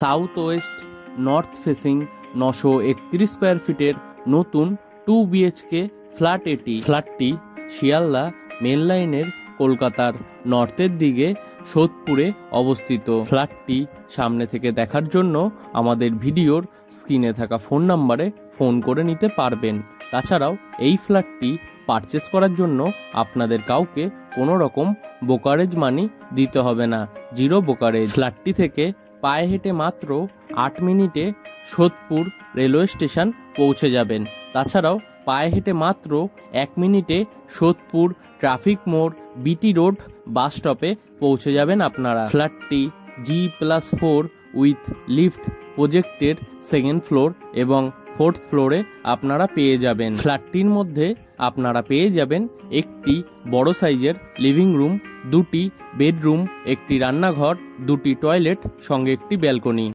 South West north facing 931 square ফিটের নতুন 2 BHK flat এটি। ফ্ল্যাটটি শিয়ালদা মেন লাইনের কলকাতার নর্থের দিকে সোদপুরে অবস্থিত। ফ্ল্যাটটি সামনে থেকে দেখার জন্য আমাদের ভিডিওর স্ক্রিনে থাকা ফোন নাম্বারে ফোন করে নিতে পারবেন। তাছাড়াও এই ফ্ল্যাটটি পারচেস করার জন্য আপনাদের কাউকে কোনো রকম ব্রোকারেজ মানি দিতে হবে না, জিরো ব্রোকারেজ। ফ্ল্যাটটি থেকে পায়ে হেঁটে মাত্র 8 মিনিটে সোদপুর রেলওয়ে স্টেশন পৌঁছে যাবেন। তাছাড়াও পায়ে হেঁটে মাত্র 1 মিনিটে সোদপুর ট্রাফিক মোড় বিটি রোড বাস স্টপে পৌঁছে যাবেন আপনারা। ফ্ল্যাটটি G+4 উইথ লিফট প্রজেক্টের 2nd ফ্লোর এবং 4th ফ্লোরে আপনারা পেয়ে যাবেন। ফ্ল্যাটটির মধ্যে আপনারা পেয়ে যাবেন একটি বড় সাইজের লিভিং রুম, 2টি বেডরুম, একটি রান্নাঘর, 2টি টয়লেট, সঙ্গে একটি ব্যালকনি।